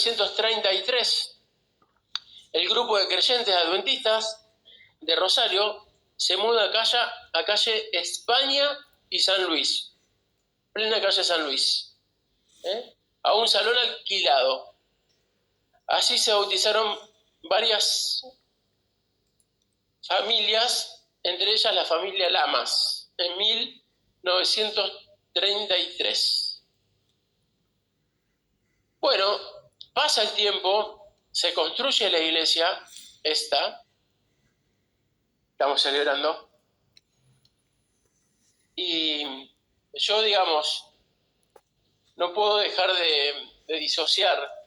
1933, el grupo de creyentes adventistas de Rosario se muda a calle España y San Luis, plena calle San Luis, a un salón alquilado. Así se bautizaron varias familias, entre ellas la familia Lamas, en 1933. Bueno, pasa el tiempo, se construye la iglesia, estamos celebrando, y yo, digamos, no puedo dejar de disociar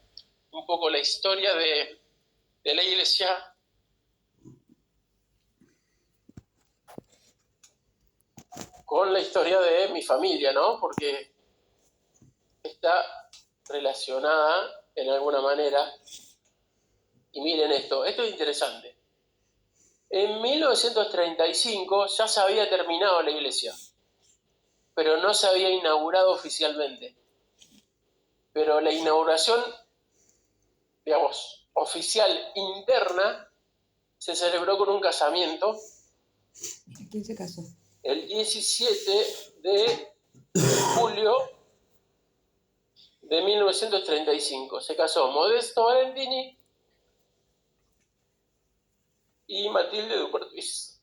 un poco la historia de la iglesia con la historia de mi familia, ¿no? Porque está relacionada en alguna manera. Y miren esto es interesante. En 1935 ya se había terminado la iglesia, pero no se había inaugurado oficialmente. Pero la inauguración, digamos, oficial interna, se celebró con un casamiento. ¿Quién se casó? El 17 de julio de 1935. Se casó Modesto Valentini y Matilde Dupertuis.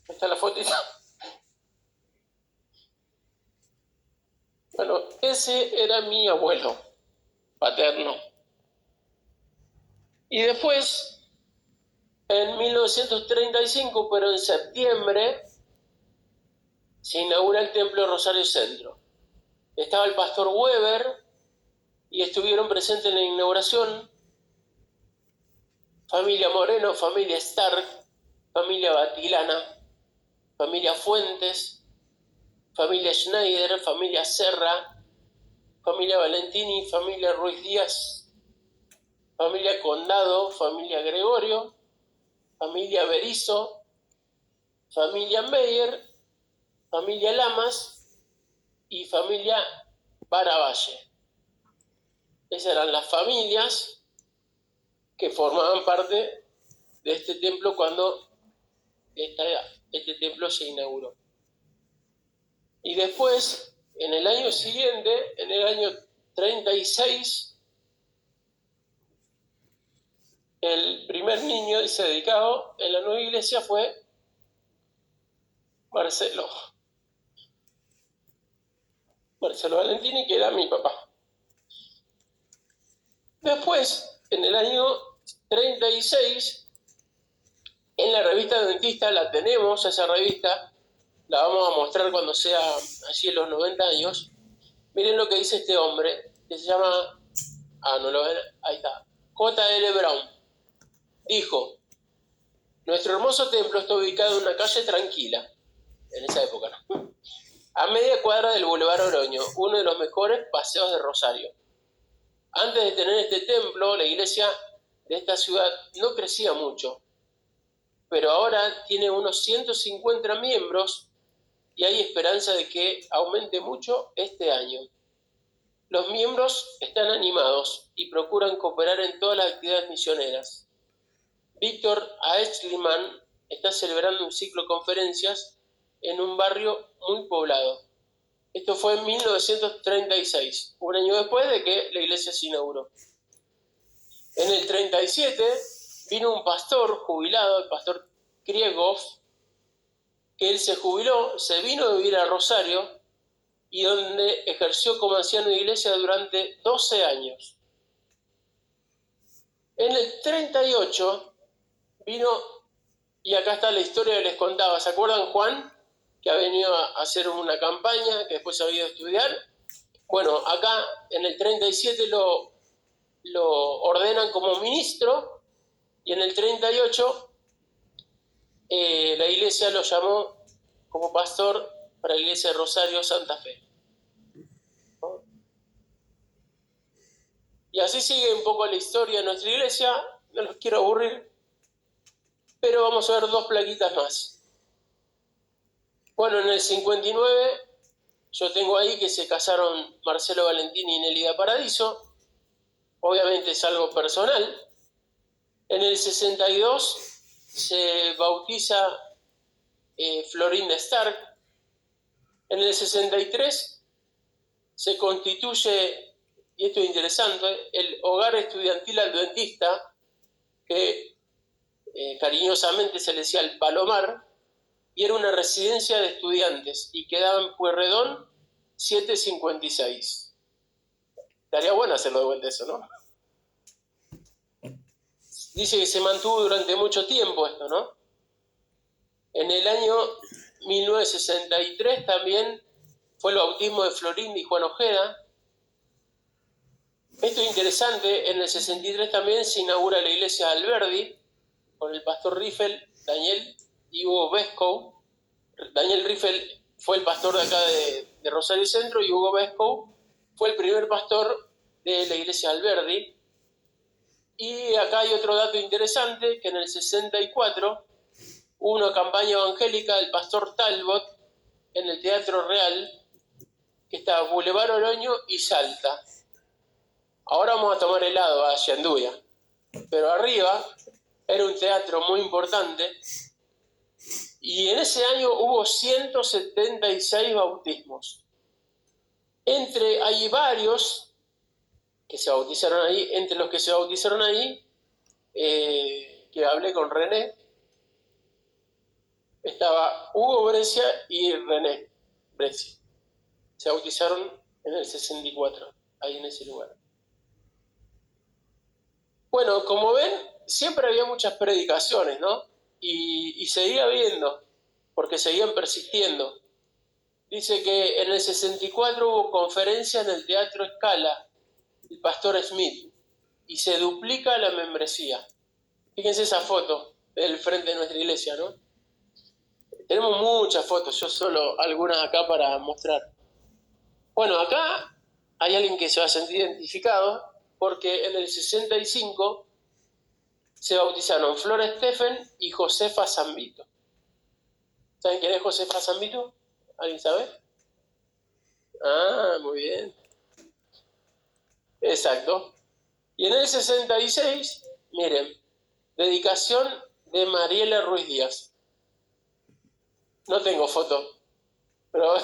Esta es la fotita. Bueno, ese era mi abuelo paterno. Y después, en 1935, pero en septiembre, se inaugura el templo Rosario Centro. Estaba el pastor Weber y estuvieron presentes en la inauguración familia Moreno, familia Stark, familia Batilana, familia Fuentes, familia Schneider, familia Serra, familia Valentini, familia Ruiz Díaz, familia Condado, familia Gregorio, familia Berizo, familia Meyer, familia Lamas y familia Baravalle. Esas eran las familias que formaban parte de este templo cuando este templo se inauguró. Y después, en el año siguiente, en el año 36, el primer niño dedicado en la nueva iglesia fue Marcelo Valentini, que era mi papá. Después, en el año 36, en la revista Adventista, la tenemos, esa revista, la vamos a mostrar cuando sea así en los 90 años. Miren lo que dice este hombre, que se llama, no lo ven, ahí está, J.L. Brown. Dijo: nuestro hermoso templo está ubicado en una calle tranquila, en esa época, ¿no?, a media cuadra del Boulevard Oroño, uno de los mejores paseos de Rosario. Antes de tener este templo, la iglesia de esta ciudad no crecía mucho, pero ahora tiene unos 150 miembros y hay esperanza de que aumente mucho este año. Los miembros están animados y procuran cooperar en todas las actividades misioneras. Víctor Aeschliman está celebrando un ciclo de conferencias en un barrio muy poblado. Esto fue en 1936, un año después de que la iglesia se inauguró. En el 37 vino un pastor jubilado, el pastor Krieghoff, que él se jubiló, se vino a vivir a Rosario y donde ejerció como anciano de iglesia durante 12 años. En el 38 vino, y acá está la historia que les contaba. ¿Se acuerdan Juan, que ha venido a hacer una campaña, que después ha ido a estudiar? Bueno, acá en el 37 lo ordenan como ministro y en el 38 la iglesia lo llamó como pastor para la iglesia de Rosario Santa Fe. Y así sigue un poco la historia de nuestra iglesia. No los quiero aburrir, pero vamos a ver dos plaquitas más. Bueno, en el 59 Yo tengo ahí que se casaron Marcelo Valentini y Nélida Paradiso. Obviamente es algo personal. En el 62 se bautiza Florinda Stark. En el 63 se constituye, y esto es interesante, el Hogar Estudiantil Adventista, que cariñosamente se le decía el Palomar, y era una residencia de estudiantes, y quedaba en Pueyrredón 756. Estaría bueno hacerlo de vuelta eso, ¿no? Dice que se mantuvo durante mucho tiempo esto, ¿no? En el año 1963 también fue el bautismo de Florinda y Juan Ojeda. Esto es interesante, en el 63 también se inaugura la iglesia de Alberdi, con el pastor Riffel, Daniel y Hugo Vescow. Daniel Riffel fue el pastor de acá de Rosario Centro, y Hugo Vescow fue el primer pastor de la iglesia de Alberdi. Y acá hay otro dato interesante, que en el 64 hubo una campaña evangélica del pastor Talbot en el Teatro Real, que está Boulevard Oroño y Salta. Ahora vamos a tomar helado a Yanduya, pero arriba era un teatro muy importante, y en ese año hubo 176 bautismos. Hay varios que se bautizaron ahí, entre los que se bautizaron ahí, que hablé con René, estaba Hugo Brescia y René Brescia. Se bautizaron en el 64, ahí en ese lugar. Bueno, como ven, siempre había muchas predicaciones, ¿no? Y seguía habiendo, porque seguían persistiendo. Dice que en el 64 hubo conferencia en el Teatro Scala, el pastor Smith, y se duplica la membresía. Fíjense esa foto del frente de nuestra iglesia, ¿no? Tenemos muchas fotos, yo solo algunas acá para mostrar. Bueno, acá hay alguien que se va a sentir identificado, porque en el 65 se bautizaron Flor Steffen y Josefa Zambito. ¿Saben quién es Josefa Zambito? ¿Alguien sabe? Ah, muy bien. Exacto. Y en el 66, miren, dedicación de Mariela Ruiz Díaz. No tengo foto, pero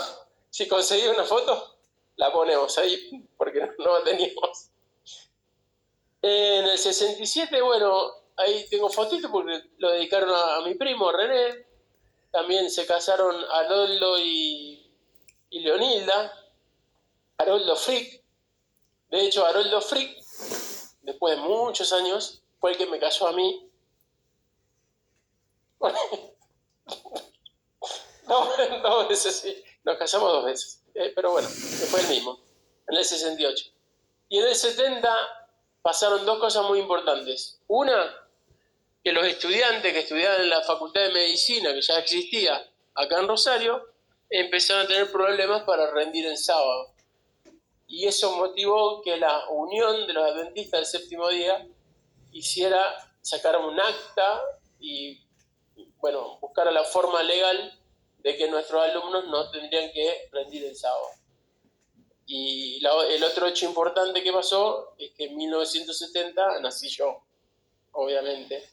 si conseguí una foto, la ponemos ahí, porque no la teníamos. En el 67, bueno, ahí tengo fotitos porque lo dedicaron a mi primo, René. También se casaron Haroldo y Leonilda. Haroldo Frick. De hecho, Haroldo Frick, después de muchos años, fue el que me casó a mí. Bueno, dos veces, sí. Nos casamos 2 veces. Pero bueno, fue el mismo, en el 68. Y en el 70 pasaron 2 cosas muy importantes. Una, que los estudiantes que estudiaban en la Facultad de Medicina, que ya existía acá en Rosario, empezaron a tener problemas para rendir en sábado. Y eso motivó que la Unión de los Adventistas del Séptimo Día sacara un acta y, bueno, buscara la forma legal de que nuestros alumnos no tendrían que rendir en sábado. Y el otro hecho importante que pasó es que en 1970 nací yo, obviamente.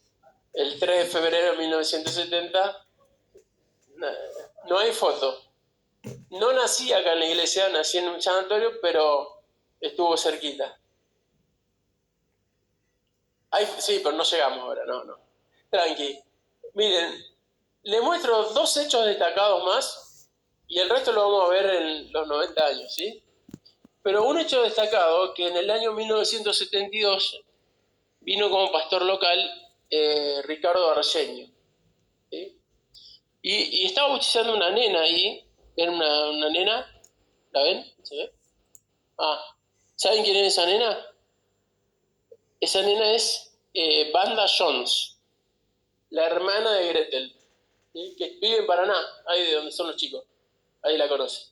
El 3 de febrero de 1970, no hay foto. No nací acá en la iglesia, nací en un sanatorio, pero estuvo cerquita. Sí, pero no llegamos ahora, no. Tranqui. Miren, les muestro 2 hechos destacados más, y el resto lo vamos a ver en los 90 años, ¿sí? Pero un hecho destacado, que en el año 1972 vino como pastor local Ricardo Argeño, ¿sí? Y estaba bautizando una nena ahí, era una nena, ¿la ven? ¿Se ve? Ah, ¿saben quién es esa nena? Esa nena es Vanda Jones, la hermana de Gretel, ¿sí? Que vive en Paraná, ahí de donde son los chicos, ahí la conocen.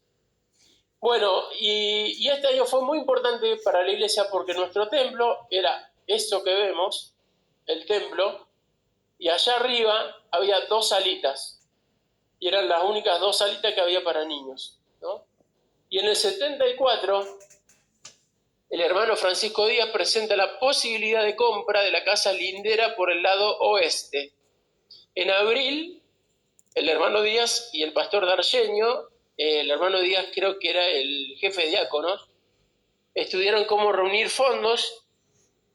Bueno, y este año fue muy importante para la iglesia porque nuestro templo era eso que vemos, el templo, y allá arriba había 2 salitas, y eran las únicas 2 salitas que había para niños, ¿no? Y en el 74, el hermano Francisco Díaz presenta la posibilidad de compra de la casa lindera por el lado oeste. En abril, el hermano Díaz y el pastor Dargeño, el hermano Díaz creo que era el jefe de diáconos, estudiaron cómo reunir fondos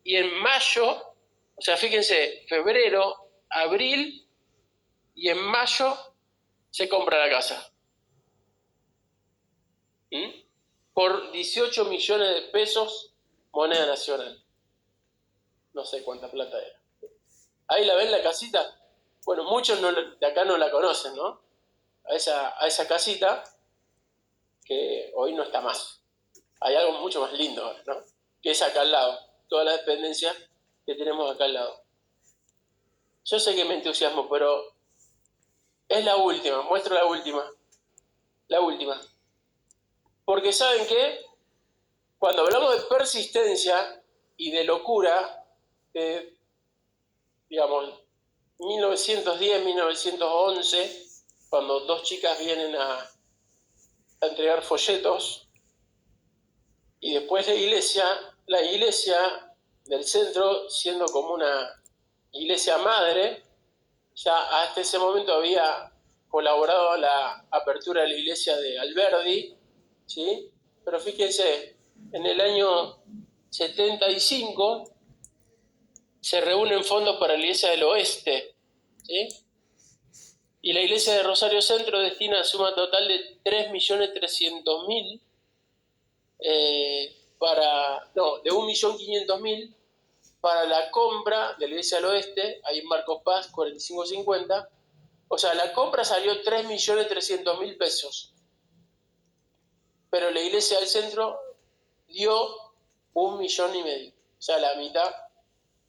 y en mayo, o sea, fíjense, febrero, abril y en mayo se compra la casa. Por 18 millones de pesos, moneda nacional. No sé cuánta plata era. Ahí la ven la casita. Bueno, muchos de acá no la conocen, ¿no? A esa casita que hoy no está más. Hay algo mucho más lindo ahora, ¿no? Que es acá al lado. Toda la dependencia que tenemos acá al lado. Yo sé que me entusiasmo, pero es la última. Muestro la última. La última. Porque ¿saben qué? Cuando hablamos de persistencia y de locura, digamos, 1910, 1911, cuando dos chicas vienen a entregar folletos, y después la iglesia del centro, siendo como una iglesia madre, ya hasta ese momento había colaborado a la apertura de la iglesia de Alberdi, ¿sí? Pero fíjense, en el año 75 se reúnen fondos para la iglesia del oeste, ¿sí? Y la iglesia de Rosario Centro destina suma total de 3.300.000 de 1.500.000 para la compra de la iglesia del oeste, ahí en Marcos Paz, 4550. O sea, la compra salió 3.300.000 pesos. Pero la iglesia del centro dio 1,5 millones. O sea, la mitad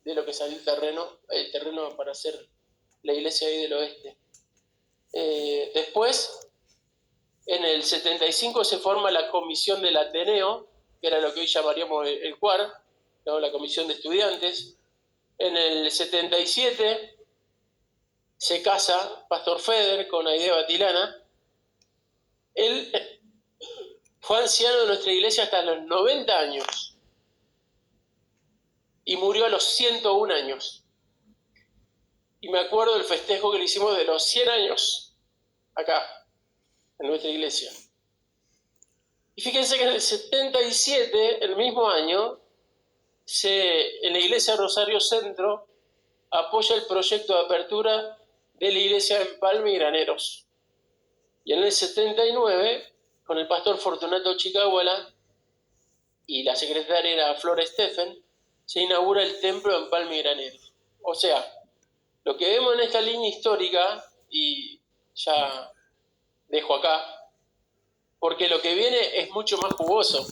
de lo que salió el terreno para hacer la iglesia ahí del oeste. Después, en el 75 se forma la comisión del Ateneo, que era lo que hoy llamaríamos el CUAR, ¿no? La comisión de estudiantes. En el 77 se casa Pastor Feder con Aide Batilana. Él fue anciano de nuestra iglesia hasta los 90 años y murió a los 101 años. Y me acuerdo del festejo que le hicimos de los 100 años acá, en nuestra iglesia. Y fíjense que en el 77, el mismo año, en la iglesia Rosario Centro apoya el proyecto de apertura de la iglesia en Palma y Graneros. Y en el 79, con el pastor Fortunato Chicahuala y la secretaria era Flor Steffen, se inaugura el templo en Palma y Graneros. O sea, lo que vemos en esta línea histórica, y ya dejo acá, porque lo que viene es mucho más jugoso.